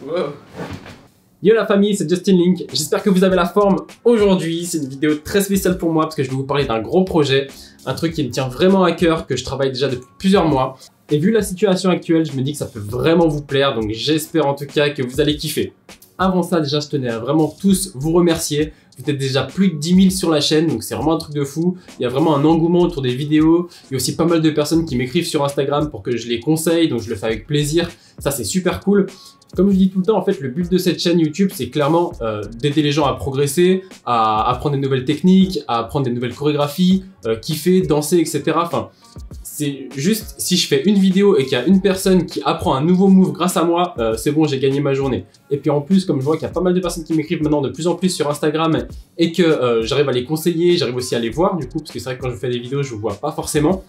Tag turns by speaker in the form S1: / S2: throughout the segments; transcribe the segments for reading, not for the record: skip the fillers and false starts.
S1: Wow. Yo la famille, c'est Justin Link, j'espère que vous avez la forme. Aujourd'hui, c'est une vidéo très spéciale pour moi parce que je vais vous parler d'un gros projet, un truc qui me tient vraiment à cœur, que je travaille déjà depuis plusieurs mois. Et vu la situation actuelle, je me dis que ça peut vraiment vous plaire, donc j'espère en tout cas que vous allez kiffer. Avant ça, déjà, je tenais à vraiment tous vous remercier. Vous êtes déjà plus de 10 000 sur la chaîne, donc c'est vraiment un truc de fou. Il y a vraiment un engouement autour des vidéos. Il y a aussi pas mal de personnes qui m'écrivent sur Instagram pour que je les conseille, donc je le fais avec plaisir. Ça, c'est super cool. Comme je dis tout le temps, en fait, le but de cette chaîne YouTube, c'est clairement d'aider les gens à progresser, à apprendre des nouvelles techniques, à apprendre des nouvelles chorégraphies, kiffer, danser, etc. Enfin, c'est juste, si je fais une vidéo et qu'il y a une personne qui apprend un nouveau move grâce à moi, c'est bon, j'ai gagné ma journée. Et puis en plus, comme je vois qu'il y a pas mal de personnes qui m'écrivent maintenant de plus en plus sur Instagram et que j'arrive à les conseiller, j'arrive aussi à les voir du coup, parce que c'est vrai que quand je fais des vidéos, je vous vois pas forcément.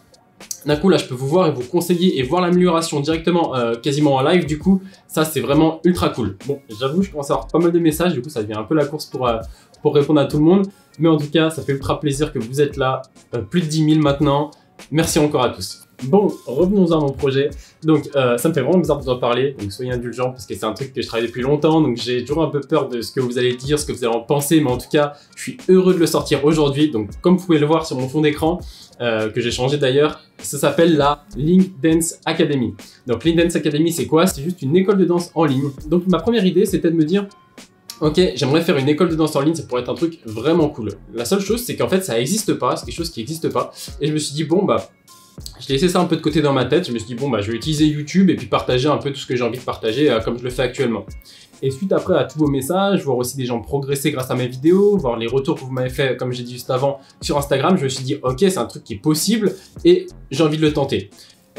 S1: D'un coup là je peux vous voir et vous conseiller et voir l'amélioration directement quasiment en live, du coup ça c'est vraiment ultra cool. Bon, j'avoue je commence à avoir pas mal de messages, du coup ça devient un peu la course pour répondre à tout le monde, mais en tout cas ça fait ultra plaisir que vous êtes là, plus de 10 000 maintenant, merci encore à tous. Bon, revenons à mon projet. Donc ça me fait vraiment bizarre de vous en parler, donc soyez indulgents parce que c'est un truc que je travaille depuis longtemps, donc j'ai toujours un peu peur de ce que vous allez dire, ce que vous allez en penser, mais en tout cas je suis heureux de le sortir aujourd'hui. Donc comme vous pouvez le voir sur mon fond d'écran, que j'ai changé d'ailleurs, ça s'appelle la Link Dance Academy. Donc Link Dance Academy c'est quoi? C'est juste une école de danse en ligne. Donc ma première idée c'était de me dire ok, j'aimerais faire une école de danse en ligne, ça pourrait être un truc vraiment cool. La seule chose c'est qu'en fait ça n'existe pas, c'est quelque chose qui n'existe pas, et je me suis dit bon bah je laissé ça un peu de côté dans ma tête, je me suis dit bon bah je vais utiliser YouTube et puis partager un peu tout ce que j'ai envie de partager comme je le fais actuellement. Et suite après à tous vos messages, voir aussi des gens progresser grâce à mes vidéos, voir les retours que vous m'avez fait comme j'ai dit juste avant sur Instagram, je me suis dit ok c'est un truc qui est possible et j'ai envie de le tenter.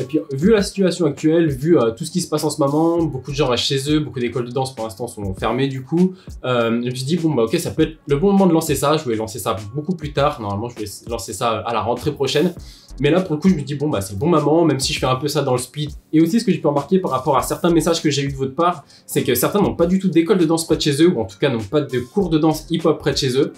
S1: Et puis vu la situation actuelle, vu tout ce qui se passe en ce moment, beaucoup de gens restent chez eux, beaucoup d'écoles de danse pour l'instant sont fermées du coup, je me suis dit bon bah ok ça peut être le bon moment de lancer ça, je vais lancer ça beaucoup plus tard, normalement je vais lancer ça à la rentrée prochaine. Mais là pour le coup je me dis bon bah c'est le bon moment, même si je fais un peu ça dans le speed. Et aussi ce que j'ai pu remarquer par rapport à certains messages que j'ai eu de votre part, c'est que certains n'ont pas du tout d'école de danse près de chez eux, ou en tout cas n'ont pas de cours de danse hip-hop près de chez eux.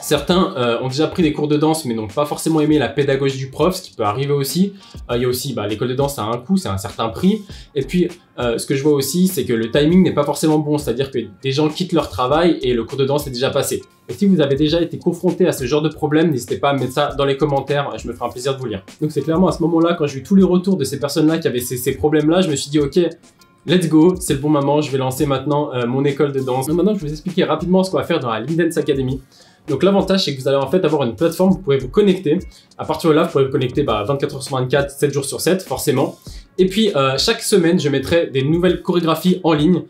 S1: Certains ont déjà pris des cours de danse mais n'ont pas forcément aimé la pédagogie du prof, ce qui peut arriver aussi. Il y a aussi l'école de danse ça a un coût, c'est un certain prix. Et puis ce que je vois aussi c'est que le timing n'est pas forcément bon, c'est-à-dire que des gens quittent leur travail et le cours de danse est déjà passé. Et si vous avez déjà été confronté à ce genre de problème, n'hésitez pas à mettre ça dans les commentaires, je me ferai un plaisir de vous lire. Donc c'est clairement à ce moment-là, quand j'ai eu tous les retours de ces personnes-là qui avaient ces problèmes-là, je me suis dit ok, let's go, c'est le bon moment, je vais lancer maintenant mon école de danse. Donc maintenant je vais vous expliquer rapidement ce qu'on va faire dans la Link Dance Academy. Donc l'avantage c'est que vous allez en fait avoir une plateforme, vous pourrez vous connecter. À partir de là, vous pourrez vous connecter 24 heures sur 24, 7 jours sur 7 forcément. Et puis chaque semaine, je mettrai des nouvelles chorégraphies en ligne.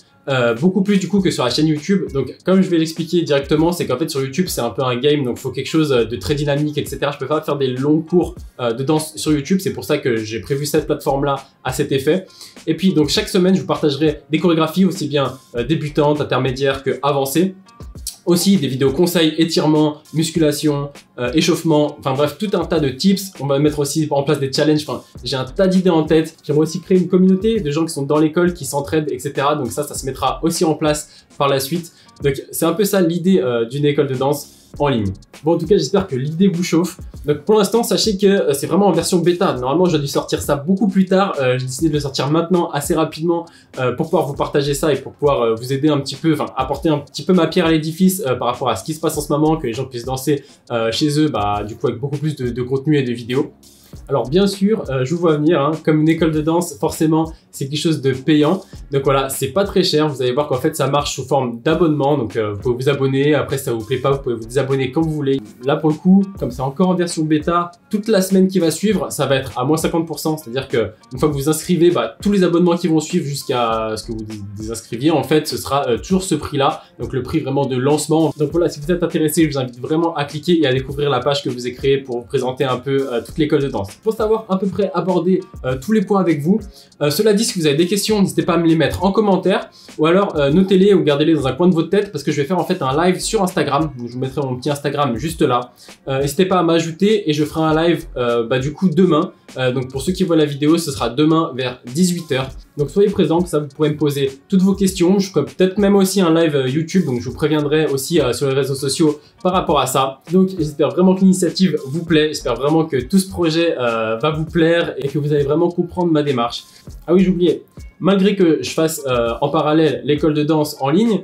S1: Beaucoup plus du coup que sur la chaîne YouTube. Donc comme je vais l'expliquer directement, c'est qu'en fait sur YouTube c'est un peu un game, donc il faut quelque chose de très dynamique, etc. Je peux pas faire des longs cours de danse sur YouTube, c'est pour ça que j'ai prévu cette plateforme là à cet effet. Et puis donc chaque semaine je vous partagerai des chorégraphies aussi bien débutantes, intermédiaires que avancées. Aussi des vidéos conseils, étirements, musculation, échauffement, enfin bref, tout un tas de tips. On va mettre aussi en place des challenges, enfin j'ai un tas d'idées en tête. J'aimerais aussi créer une communauté de gens qui sont dans l'école, qui s'entraident, etc. Donc ça se mettra aussi en place par la suite. Donc c'est un peu ça l'idée d'une école de danse en ligne. Bon en tout cas j'espère que l'idée vous chauffe. Donc pour l'instant sachez que c'est vraiment en version bêta. Normalement j'aurais dû sortir ça beaucoup plus tard. J'ai décidé de le sortir maintenant assez rapidement pour pouvoir vous partager ça et pour pouvoir vous aider un petit peu, enfin apporter un petit peu ma pierre à l'édifice par rapport à ce qui se passe en ce moment, que les gens puissent danser chez eux, du coup avec beaucoup plus de contenu et de vidéos. Alors bien sûr, je vous vois venir, hein, comme une école de danse, forcément c'est quelque chose de payant. Donc voilà, c'est pas très cher, vous allez voir qu'en fait ça marche sous forme d'abonnement. Donc vous pouvez vous abonner, après si ça vous plaît pas, vous pouvez vous désabonner comme vous voulez. Là pour le coup, comme c'est encore en version bêta, toute la semaine qui va suivre, ça va être à moins 50%. C'est-à-dire que une fois que vous inscrivez, tous les abonnements qui vont suivre jusqu'à ce que vous désinscriviez, en fait ce sera toujours ce prix-là. Donc le prix vraiment de lancement. Donc voilà, si vous êtes intéressé, je vous invite vraiment à cliquer et à découvrir la page que je vous ai créée pour vous présenter un peu toute l'école de danse. Pour savoir à peu près aborder tous les points avec vous. Cela dit, si vous avez des questions, n'hésitez pas à me les mettre en commentaire ou alors notez-les ou gardez-les dans un coin de votre tête parce que je vais faire en fait un live sur Instagram. Donc, je vous mettrai mon petit Instagram juste là. N'hésitez pas à m'ajouter et je ferai un live du coup demain. Donc pour ceux qui voient la vidéo, ce sera demain vers 18 h. Donc soyez présents, que ça vous pourrez me poser toutes vos questions. Je ferai peut-être même aussi un live YouTube, donc je vous préviendrai aussi sur les réseaux sociaux par rapport à ça. Donc j'espère vraiment que l'initiative vous plaît, j'espère vraiment que tout ce projet va vous plaire et que vous allez vraiment comprendre ma démarche. Ah oui, j'oubliais. malgré que je fasse en parallèle l'école de danse en ligne,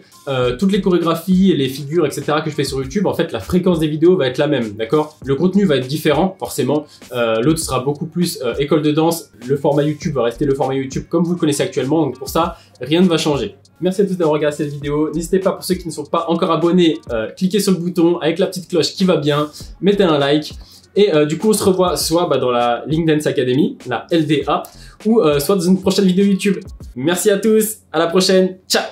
S1: toutes les chorégraphies et les figures, etc. que je fais sur YouTube, en fait, la fréquence des vidéos va être la même, d'accord? Le contenu va être différent, forcément. L'autre sera beaucoup plus école de danse. Le format YouTube va rester le format YouTube comme vous le connaissez actuellement. Donc pour ça, rien ne va changer. Merci à tous d'avoir regardé cette vidéo. N'hésitez pas, pour ceux qui ne sont pas encore abonnés, cliquez sur le bouton avec la petite cloche qui va bien. Mettez un like. Et du coup, on se revoit soit dans la Link Dance Academy, la LDA, ou soit dans une prochaine vidéo YouTube. Merci à tous, à la prochaine, ciao!